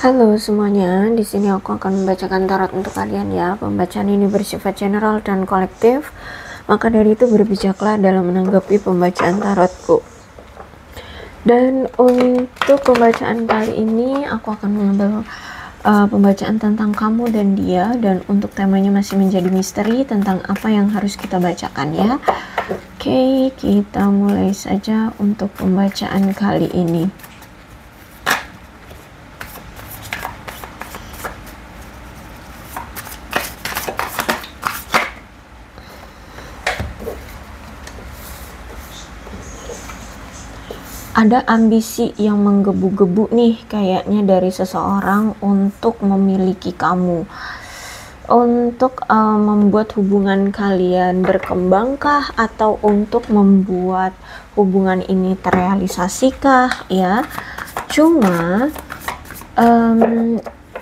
Halo semuanya, di sini aku akan membacakan tarot untuk kalian ya. Pembacaan ini bersifat general dan kolektif, maka dari itu berbijaklah dalam menanggapi pembacaan tarotku. Dan untuk pembacaan kali ini aku akan mengambil pembacaan tentang kamu dan dia, dan untuk temanya masih menjadi misteri tentang apa yang harus kita bacakan ya. Oke, kita mulai saja untuk pembacaan kali ini. Ada ambisi yang menggebu-gebu nih kayaknya dari seseorang untuk memiliki kamu, untuk membuat hubungan kalian berkembangkah, atau untuk membuat hubungan ini terrealisasikah ya. Cuma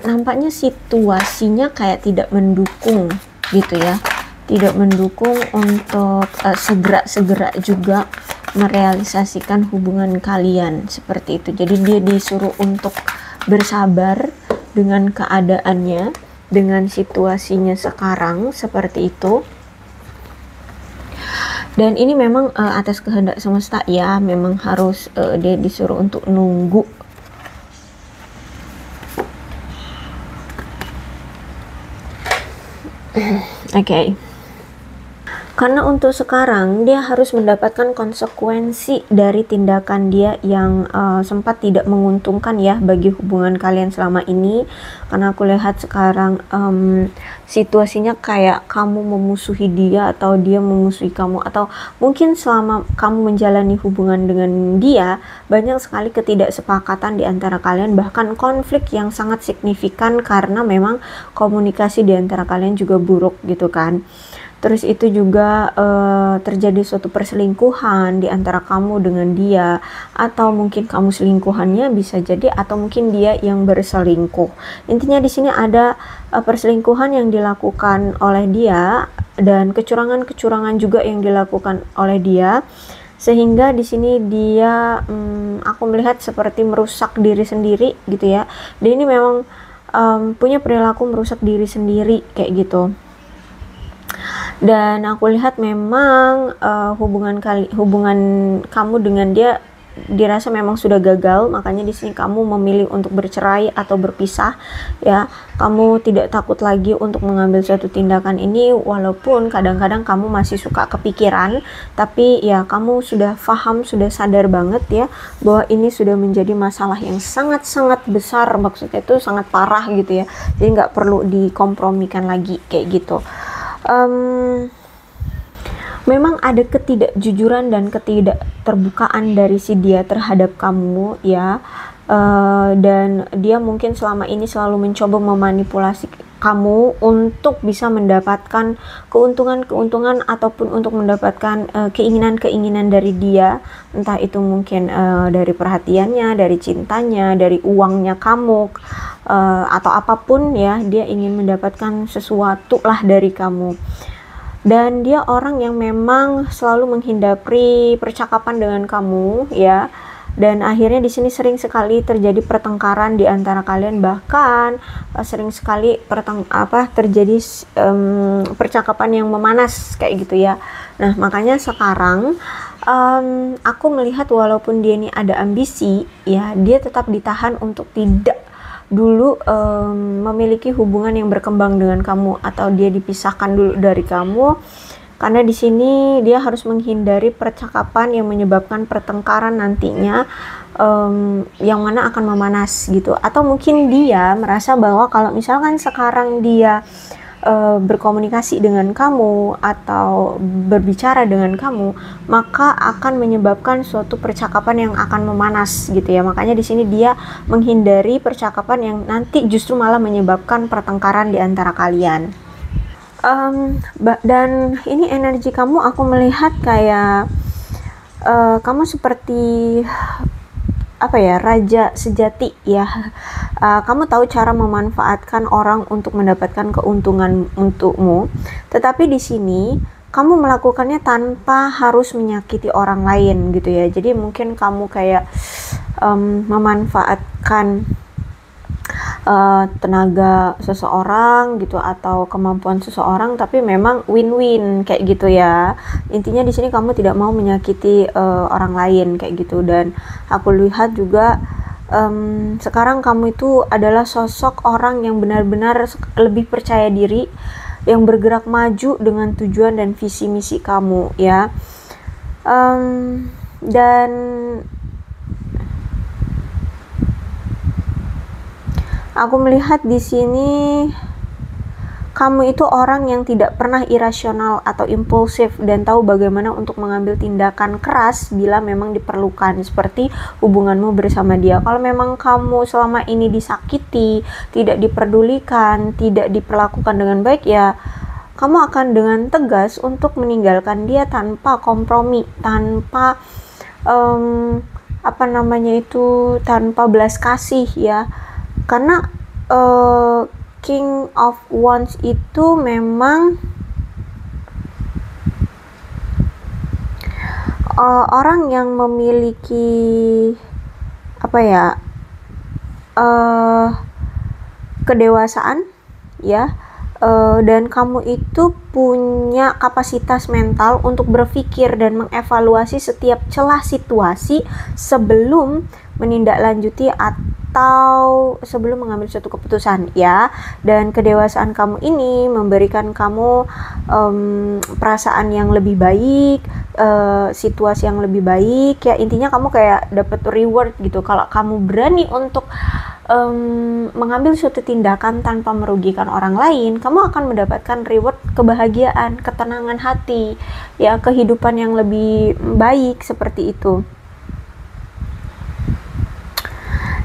nampaknya situasinya kayak tidak mendukung gitu ya, tidak mendukung untuk segera-segera juga merealisasikan hubungan kalian seperti itu. Jadi dia disuruh untuk bersabar dengan keadaannya, dengan situasinya sekarang seperti itu. Dan ini memang atas kehendak semesta ya, memang harus dia disuruh untuk nunggu. Oke. Karena untuk sekarang dia harus mendapatkan konsekuensi dari tindakan dia yang sempat tidak menguntungkan ya bagi hubungan kalian selama ini. Karena aku lihat sekarang situasinya kayak kamu memusuhi dia atau dia memusuhi kamu, atau mungkin selama kamu menjalani hubungan dengan dia banyak sekali ketidaksepakatan di antara kalian, bahkan konflik yang sangat signifikan karena memang komunikasi di antara kalian juga buruk gitu kan. Terus itu juga terjadi suatu perselingkuhan di antara kamu dengan dia, atau mungkin kamu selingkuhannya bisa jadi, atau mungkin dia yang berselingkuh. Intinya di sini ada perselingkuhan yang dilakukan oleh dia dan kecurangan-kecurangan juga yang dilakukan oleh dia, sehingga di sini dia aku melihat seperti merusak diri sendiri gitu ya. Dia ini memang punya perilaku merusak diri sendiri kayak gitu. Dan aku lihat memang hubungan kamu dengan dia dirasa memang sudah gagal, makanya di sini kamu memilih untuk bercerai atau berpisah ya. Kamu tidak takut lagi untuk mengambil suatu tindakan ini, walaupun kadang-kadang kamu masih suka kepikiran, tapi ya kamu sudah paham, sudah sadar banget ya bahwa ini sudah menjadi masalah yang sangat-sangat besar, maksudnya itu sangat parah gitu ya. Jadi nggak perlu dikompromikan lagi kayak gitu. Memang ada ketidakjujuran dan ketidakterbukaan dari si dia terhadap kamu ya, dan dia mungkin selama ini selalu mencoba memanipulasi kamu untuk bisa mendapatkan keuntungan-keuntungan ataupun untuk mendapatkan keinginan-keinginan dari dia, entah itu mungkin dari perhatiannya, dari cintanya, dari uangnya kamu, atau apapun ya, dia ingin mendapatkan sesuatu lah dari kamu. Dan dia orang yang memang selalu menghindari percakapan dengan kamu ya, dan akhirnya di sini sering sekali terjadi pertengkaran di antara kalian, bahkan sering sekali terjadi percakapan yang memanas kayak gitu ya. Nah makanya sekarang aku melihat walaupun dia ini ada ambisi ya, dia tetap ditahan untuk tidak dulu memiliki hubungan yang berkembang dengan kamu, atau dia dipisahkan dulu dari kamu, karena di sini dia harus menghindari percakapan yang menyebabkan pertengkaran nantinya, yang mana akan memanas gitu. Atau mungkin dia merasa bahwa kalau misalkan sekarang dia berkomunikasi dengan kamu atau berbicara dengan kamu, maka akan menyebabkan suatu percakapan yang akan memanas gitu ya. Makanya di sini dia menghindari percakapan yang nanti justru malah menyebabkan pertengkaran di antara kalian. Dan ini energi kamu, aku melihat kayak kamu seperti raja sejati ya. Kamu tahu cara memanfaatkan orang untuk mendapatkan keuntungan untukmu, tetapi di sini kamu melakukannya tanpa harus menyakiti orang lain gitu ya. Jadi mungkin kamu kayak memanfaatkan tenaga seseorang gitu atau kemampuan seseorang, tapi memang win-win kayak gitu ya. Intinya di sini kamu tidak mau menyakiti orang lain kayak gitu. Dan aku lihat juga sekarang kamu itu adalah sosok orang yang benar-benar lebih percaya diri, yang bergerak maju dengan tujuan dan visi misi kamu ya. Dan aku melihat di sini kamu itu orang yang tidak pernah irasional atau impulsif dan tahu bagaimana untuk mengambil tindakan keras bila memang diperlukan, seperti hubunganmu bersama dia. Kalau memang kamu selama ini disakiti, tidak diperdulikan, tidak diperlakukan dengan baik, ya kamu akan dengan tegas untuk meninggalkan dia tanpa kompromi, tanpa tanpa belas kasih ya. Karena King of Wands itu memang orang yang memiliki kedewasaan ya, dan kamu itu punya kapasitas mental untuk berpikir dan mengevaluasi setiap celah situasi sebelum menindaklanjuti atau sebelum mengambil suatu keputusan ya. Dan kedewasaan kamu ini memberikan kamu perasaan yang lebih baik, situasi yang lebih baik ya. Intinya kamu kayak dapat reward gitu kalau kamu berani untuk mengambil suatu tindakan tanpa merugikan orang lain. Kamu akan mendapatkan reward kebahagiaan, ketenangan hati ya, kehidupan yang lebih baik seperti itu.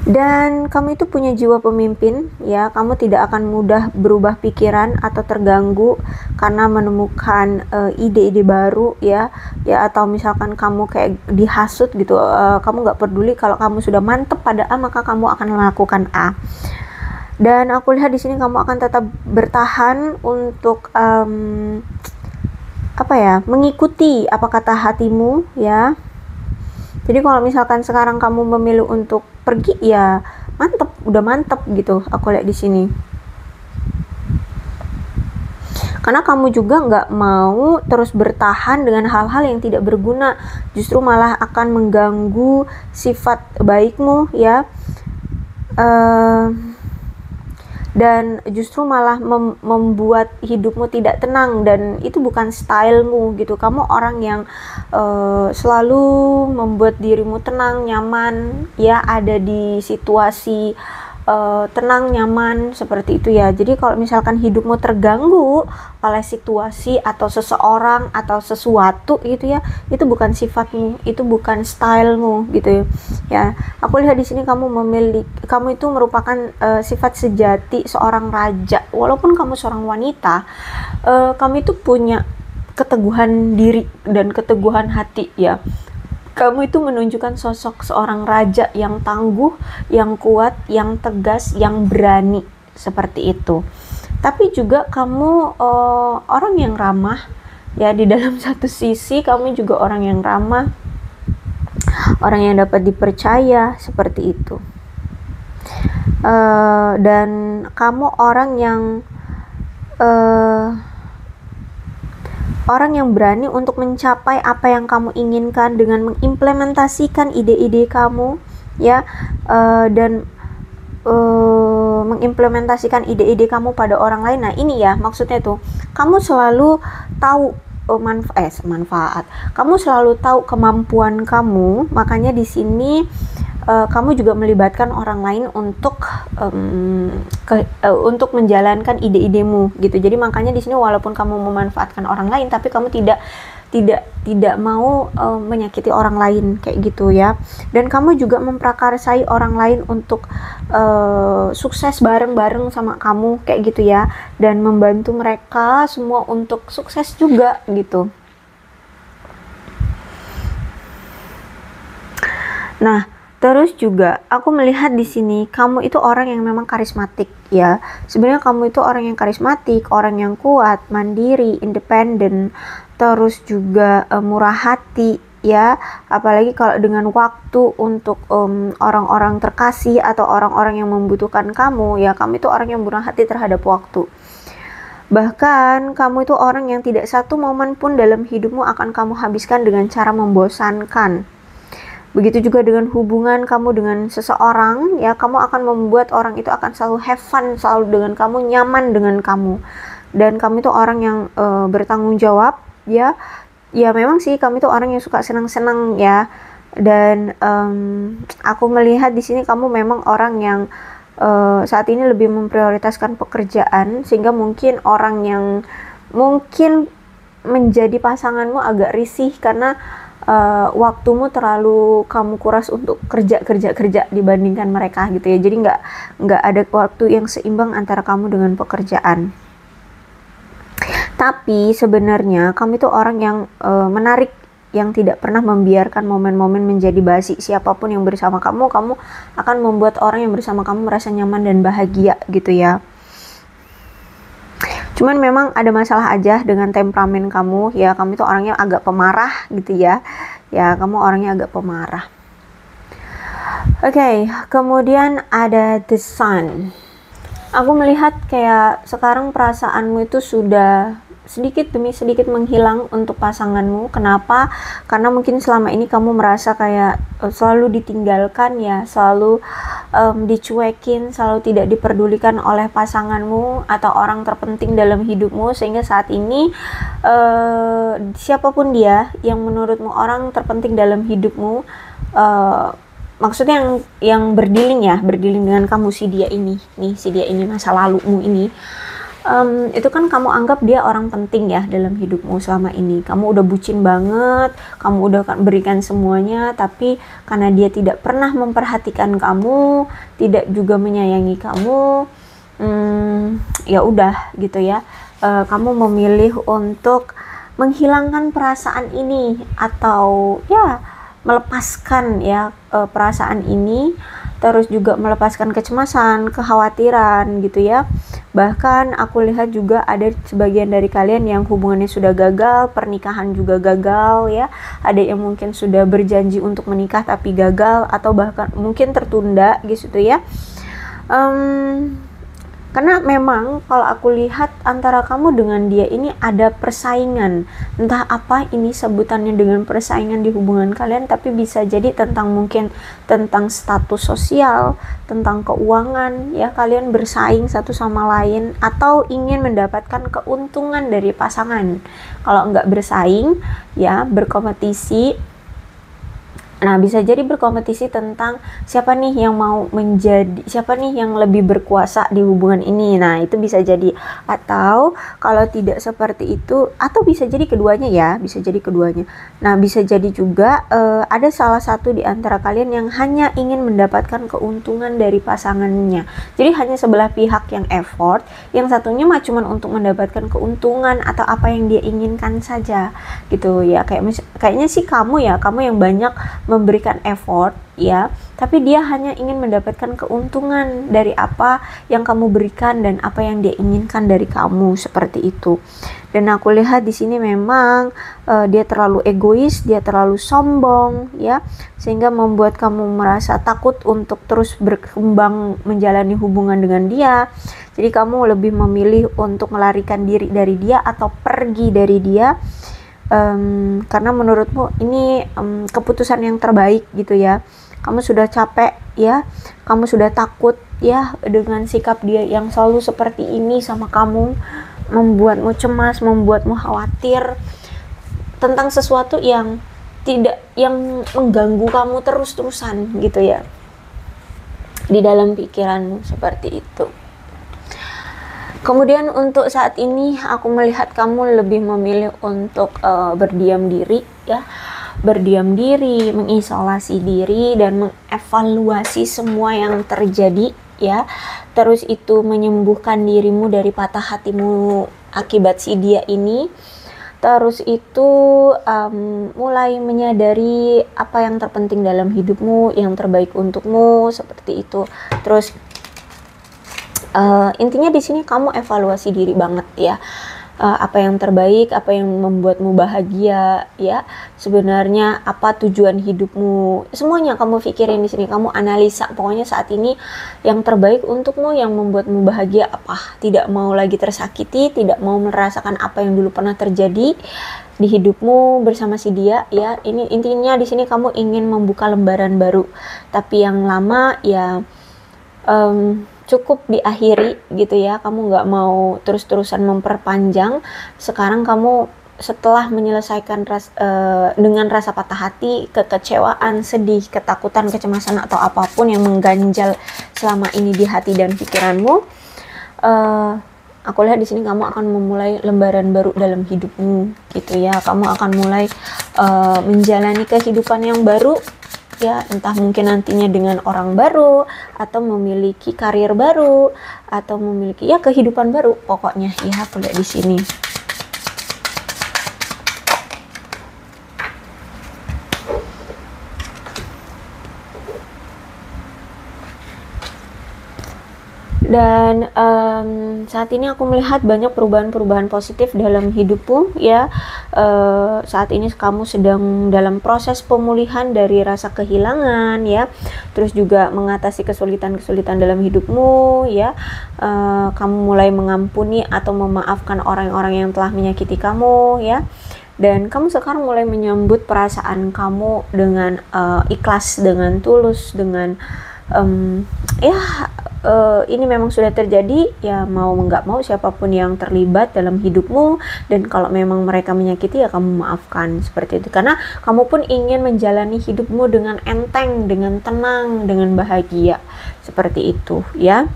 Dan kamu itu punya jiwa pemimpin ya, kamu tidak akan mudah berubah pikiran atau terganggu karena menemukan ide-ide baru ya, atau misalkan kamu kayak dihasut gitu, kamu nggak peduli kalau kamu sudah mantep pada A, maka kamu akan melakukan A. Dan aku lihat di sini kamu akan tetap bertahan untuk mengikuti apa kata hatimu ya. Jadi kalau misalkan sekarang kamu memilih untuk pergi, ya udah mantep gitu. Aku lihat di sini. Karena kamu juga nggak mau terus bertahan dengan hal-hal yang tidak berguna, justru malah akan mengganggu sifat baikmu ya. Dan justru malah membuat hidupmu tidak tenang, dan itu bukan stylemu gitu. Kamu orang yang selalu membuat dirimu tenang, nyaman ya, ada di situasi tenang, nyaman seperti itu ya. Jadi kalau misalkan hidupmu terganggu oleh situasi atau seseorang atau sesuatu gitu ya, itu bukan sifatmu, itu bukan stylemu gitu ya. Aku lihat di sini kamu itu merupakan sifat sejati seorang raja. Walaupun kamu seorang wanita, kamu itu punya keteguhan diri dan keteguhan hati ya. Kamu itu menunjukkan sosok seorang raja yang tangguh, yang kuat, yang tegas, yang berani seperti itu. Tapi juga kamu orang yang ramah ya. Di dalam satu sisi kamu juga orang yang ramah, orang yang dapat dipercaya seperti itu. Dan kamu orang yang berani untuk mencapai apa yang kamu inginkan dengan mengimplementasikan ide-ide kamu ya, dan mengimplementasikan ide-ide kamu pada orang lain. Nah ini ya maksudnya tuh, kamu selalu tahu manfaat. Kamu selalu tahu kemampuan kamu, makanya di sini kamu juga melibatkan orang lain untuk untuk menjalankan ide-idemu gitu. Jadi makanya di sini walaupun kamu memanfaatkan orang lain, tapi kamu tidak mau menyakiti orang lain kayak gitu ya. Dan kamu juga memprakarsai orang lain untuk sukses bareng-bareng sama kamu kayak gitu ya, dan membantu mereka semua untuk sukses juga gitu. Nah, terus juga aku melihat di sini kamu itu orang yang memang karismatik ya. Sebenarnya kamu itu orang yang karismatik, orang yang kuat, mandiri, independen, terus juga murah hati ya, apalagi kalau dengan waktu untuk orang-orang terkasih atau orang-orang yang membutuhkan kamu, ya kamu itu orang yang murah hati terhadap waktu. Bahkan kamu itu orang yang tidak satu momen pun dalam hidupmu akan kamu habiskan dengan cara membosankan. Begitu juga dengan hubungan kamu dengan seseorang, ya kamu akan membuat orang itu akan selalu have fun, selalu dengan kamu, nyaman dengan kamu. Dan kamu itu orang yang bertanggung jawab, ya. Ya memang sih kamu itu orang yang suka senang-senang ya. Dan aku melihat di sini kamu memang orang yang saat ini lebih memprioritaskan pekerjaan, sehingga mungkin orang yang mungkin menjadi pasanganmu agak risih karena waktumu terlalu kamu kuras untuk kerja dibandingkan mereka gitu ya. Jadi nggak ada waktu yang seimbang antara kamu dengan pekerjaan. Tapi sebenarnya kamu itu orang yang menarik, yang tidak pernah membiarkan momen-momen menjadi basi. Siapapun yang bersama kamu akan membuat orang yang bersama kamu merasa nyaman dan bahagia gitu ya. Cuman memang ada masalah aja dengan temperamen kamu ya. Kamu itu orangnya agak pemarah gitu ya. Ya kamu orangnya agak pemarah. Oke, kemudian ada the sun. Aku melihat kayak sekarang perasaanmu itu sudah sedikit demi sedikit menghilang untuk pasanganmu. Kenapa? Karena mungkin selama ini kamu merasa kayak selalu ditinggalkan ya, selalu dicuekin, selalu tidak diperdulikan oleh pasanganmu atau orang terpenting dalam hidupmu, sehingga saat ini siapapun dia yang menurutmu orang terpenting dalam hidupmu, maksudnya yang berdilin dengan kamu, si dia ini masa lalumu ini, itu kan kamu anggap dia orang penting ya dalam hidupmu selama ini. Kamu udah bucin banget, kamu udah berikan semuanya, tapi karena dia tidak pernah memperhatikan kamu, tidak juga menyayangi kamu, ya udah gitu ya, kamu memilih untuk menghilangkan perasaan ini atau ya melepaskan ya perasaan ini, terus juga melepaskan kecemasan, kekhawatiran gitu ya. Bahkan aku lihat juga ada sebagian dari kalian yang hubungannya sudah gagal, pernikahan juga gagal ya. Ada yang mungkin sudah berjanji untuk menikah tapi gagal atau bahkan mungkin tertunda gitu ya. Karena memang kalau aku lihat antara kamu dengan dia ini ada persaingan. Entah apa ini sebutannya dengan persaingan di hubungan kalian, tapi bisa jadi mungkin tentang status sosial, tentang keuangan ya, kalian bersaing satu sama lain atau ingin mendapatkan keuntungan dari pasangan. Kalau enggak bersaing ya, berkompetisi. Nah, bisa jadi berkompetisi tentang siapa nih yang lebih berkuasa di hubungan ini. Nah, itu bisa jadi. Atau kalau tidak seperti itu, atau bisa jadi keduanya ya, bisa jadi keduanya. Nah, bisa jadi juga ada salah satu di antara kalian yang hanya ingin mendapatkan keuntungan dari pasangannya. Jadi hanya sebelah pihak yang effort, yang satunya mah cuma untuk mendapatkan keuntungan atau apa yang dia inginkan saja gitu ya. Kayaknya sih kamu yang banyak memberikan effort ya, tapi dia hanya ingin mendapatkan keuntungan dari apa yang kamu berikan dan apa yang dia inginkan dari kamu, seperti itu. Dan aku lihat di sini memang dia terlalu egois, dia terlalu sombong ya, sehingga membuat kamu merasa takut untuk terus berkembang menjalani hubungan dengan dia. Jadi kamu lebih memilih untuk melarikan diri dari dia atau pergi dari dia. Karena menurutmu ini keputusan yang terbaik gitu ya. Kamu sudah capek ya, kamu sudah takut ya dengan sikap dia yang selalu seperti ini sama kamu, membuatmu cemas, membuatmu khawatir tentang sesuatu yang mengganggu kamu terus-terusan gitu ya di dalam pikiranmu, seperti itu. Kemudian untuk saat ini aku melihat kamu lebih memilih untuk berdiam diri ya, berdiam diri, mengisolasi diri dan mengevaluasi semua yang terjadi ya. Terus itu menyembuhkan dirimu dari patah hatimu akibat si dia ini. Terus itu mulai menyadari apa yang terpenting dalam hidupmu, yang terbaik untukmu, seperti itu. Terus intinya di sini kamu evaluasi diri banget ya. apa yang terbaik, apa yang membuatmu bahagia, ya. Sebenarnya apa tujuan hidupmu, semuanya kamu pikirin di sini, kamu analisa. Pokoknya saat ini yang terbaik untukmu, yang membuatmu bahagia apa. Tidak mau lagi tersakiti, tidak mau merasakan apa yang dulu pernah terjadi di hidupmu bersama si dia, ya. Ini intinya di sini kamu ingin membuka lembaran baru, tapi yang lama ya cukup diakhiri gitu ya. Kamu nggak mau terus-terusan memperpanjang. Sekarang kamu setelah menyelesaikan dengan rasa patah hati, kekecewaan, sedih, ketakutan, kecemasan atau apapun yang mengganjal selama ini di hati dan pikiranmu, aku lihat di sini kamu akan memulai lembaran baru dalam hidupmu gitu ya. Kamu akan mulai menjalani kehidupan yang baru, ya, entah mungkin nantinya dengan orang baru, atau memiliki karir baru, atau memiliki ya kehidupan baru pokoknya ya. Aku lihat di sini. Dan saat ini aku melihat banyak perubahan-perubahan positif dalam hidupmu ya. Saat ini kamu sedang dalam proses pemulihan dari rasa kehilangan ya, terus juga mengatasi kesulitan-kesulitan dalam hidupmu ya. Kamu mulai mengampuni atau memaafkan orang-orang yang telah menyakiti kamu ya. Dan kamu sekarang mulai menyambut perasaan kamu dengan ikhlas, dengan tulus, dengan ini memang sudah terjadi ya, mau nggak mau siapapun yang terlibat dalam hidupmu, dan kalau memang mereka menyakiti ya kamu maafkan, seperti itu. Karena kamu pun ingin menjalani hidupmu dengan enteng, dengan tenang, dengan bahagia, seperti itu ya.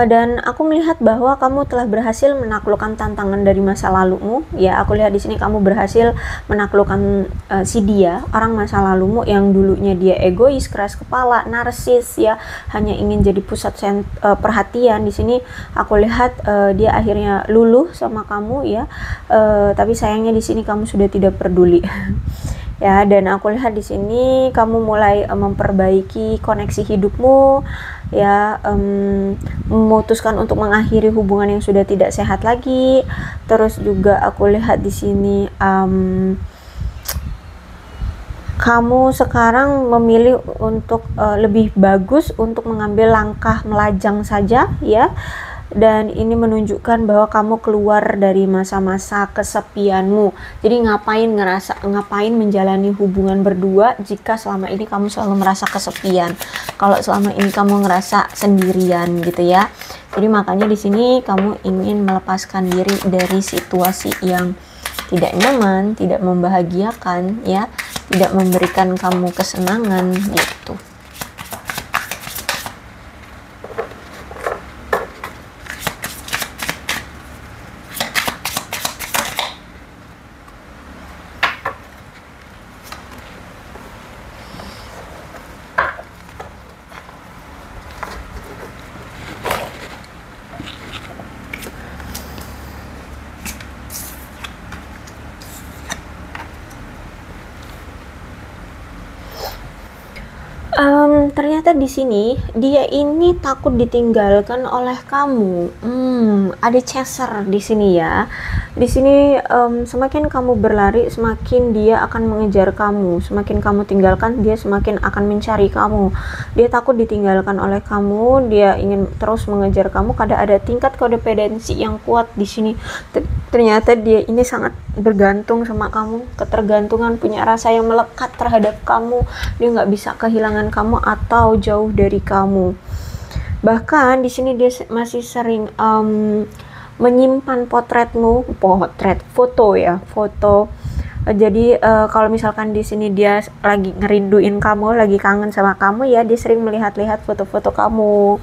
Dan aku melihat bahwa kamu telah berhasil menaklukkan tantangan dari masa lalumu ya. Aku lihat di sini kamu berhasil menaklukkan si dia, orang masa lalumu yang dulunya dia egois, keras kepala, narsis ya, hanya ingin jadi pusat perhatian. Di sini aku lihat dia akhirnya luluh sama kamu ya. Tapi sayangnya di sini kamu sudah tidak peduli. Ya, dan aku lihat di sini kamu mulai memperbaiki koneksi hidupmu ya, memutuskan untuk mengakhiri hubungan yang sudah tidak sehat lagi. Terus juga aku lihat di sini kamu sekarang memilih untuk lebih bagus untuk mengambil langkah melajang saja ya. Dan ini menunjukkan bahwa kamu keluar dari masa-masa kesepianmu. Jadi ngapain menjalani hubungan berdua jika selama ini kamu selalu merasa kesepian, kalau selama ini kamu ngerasa sendirian gitu ya. Jadi makanya di sini kamu ingin melepaskan diri dari situasi yang tidak nyaman, tidak membahagiakan ya, tidak memberikan kamu kesenangan gitu. Ternyata di sini dia ini takut ditinggalkan oleh kamu. Ada chaser di sini ya. Di sini semakin kamu berlari, semakin dia akan mengejar kamu. Semakin kamu tinggalkan, dia semakin akan mencari kamu. Dia takut ditinggalkan oleh kamu. Dia ingin terus mengejar kamu. Kadang ada tingkat kodependensi yang kuat di sini. Ternyata dia ini sangat bergantung sama kamu. Ketergantungan, punya rasa yang melekat terhadap kamu. Dia nggak bisa kehilangan kamu atau jauh dari kamu. Bahkan di sini dia masih sering menyimpan foto. Jadi kalau misalkan di sini dia lagi ngerinduin kamu, lagi kangen sama kamu ya, dia sering melihat-lihat foto-foto kamu.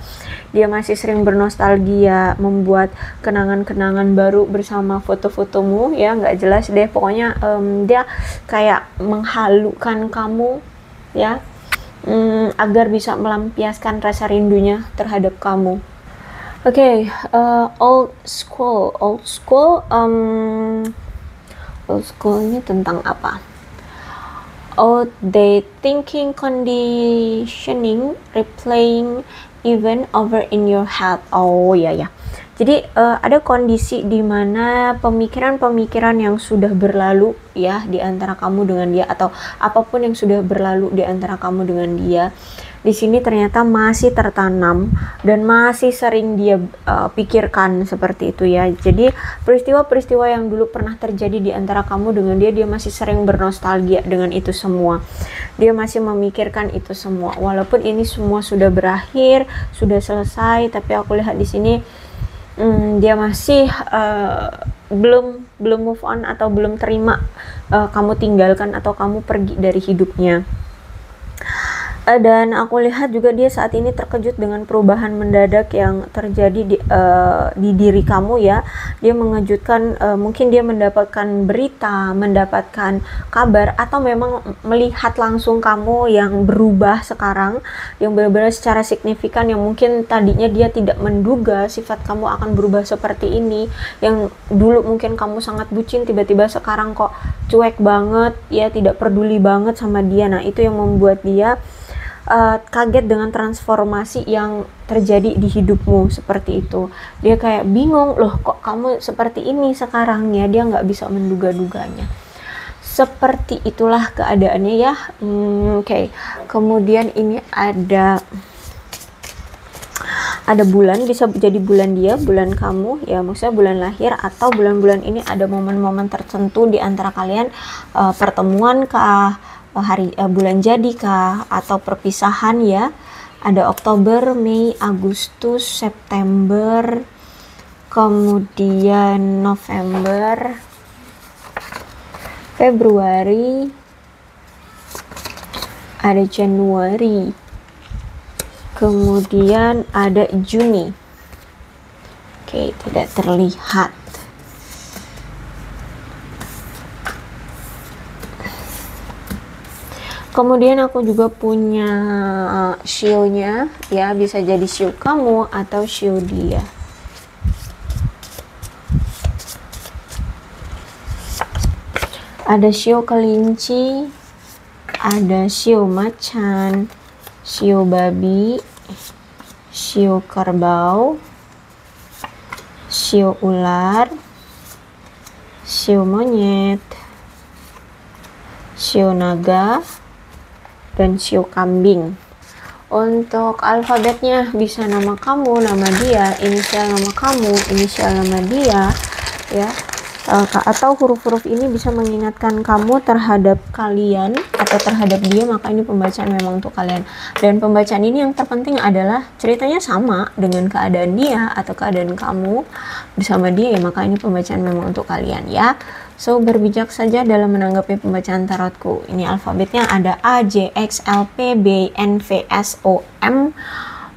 Dia masih sering bernostalgia, membuat kenangan-kenangan baru bersama foto-fotomu ya, nggak jelas deh pokoknya. Dia kayak menghalukan kamu ya, agar bisa melampiaskan rasa rindunya terhadap kamu. Oke, old school ini tentang apa? Oh, they thinking conditioning replaying even over in your head. Oh ya ya. Jadi ada kondisi di mana pemikiran-pemikiran yang sudah berlalu ya di antara kamu dengan dia, atau apapun yang sudah berlalu di antara kamu dengan dia, di sini ternyata masih tertanam dan masih sering dia pikirkan seperti itu ya. Jadi peristiwa-peristiwa yang dulu pernah terjadi di antara kamu dengan dia masih sering bernostalgia dengan itu semua. Dia masih memikirkan itu semua. Walaupun ini semua sudah berakhir, sudah selesai, tapi aku lihat di sini dia masih belum move on atau belum terima kamu tinggalkan atau kamu pergi dari hidupnya. Dan aku lihat juga dia saat ini terkejut dengan perubahan mendadak yang terjadi di diri kamu ya. Dia mengejutkan, mungkin dia mendapatkan berita, mendapatkan kabar, atau memang melihat langsung kamu yang berubah sekarang, yang benar-benar secara signifikan, yang mungkin tadinya dia tidak menduga sifat kamu akan berubah seperti ini. Yang dulu mungkin kamu sangat bucin, tiba-tiba sekarang kok cuek banget ya, tidak peduli banget sama dia. Nah, itu yang membuat dia kaget dengan transformasi yang terjadi di hidupmu seperti itu. Dia kayak bingung, loh kok kamu seperti ini sekarang ya. Dia nggak bisa menduga-duganya. Seperti itulah keadaannya ya. Oke. Kemudian ini ada bulan, bisa jadi bulan dia, bulan kamu ya, maksudnya bulan lahir, atau bulan-bulan ini ada momen-momen tertentu di antara kalian, pertemuan kah, bulan jadi kah, atau perpisahan ya. Ada Oktober, Mei, Agustus, September, kemudian November, Februari, ada Januari, kemudian ada Juni. Oke, tidak terlihat. Kemudian aku juga punya shio-nya ya, bisa jadi shio kamu atau shio dia. Ada shio kelinci, ada shio macan, shio babi, shio kerbau, shio ular, shio monyet, shio naga, dan shio kambing. Untuk alfabetnya bisa nama kamu, nama dia, inisial nama kamu, inisial nama dia ya. Atau huruf-huruf ini bisa mengingatkan kamu terhadap kalian atau terhadap dia, maka ini pembacaan memang untuk kalian. Dan pembacaan ini yang terpenting adalah ceritanya sama dengan keadaan dia atau keadaan kamu bersama dia ya, maka ini pembacaan memang untuk kalian ya. So, berbijak saja dalam menanggapi pembacaan tarotku. Ini alfabetnya ada A, J, X, L, P, B, N, V, S, O, M,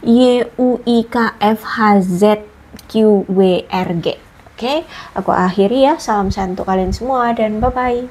Y, U, I, K, F, H, Z, Q, W, R, G. Oke, aku akhiri ya. Salam sehat untuk kalian semua dan bye-bye.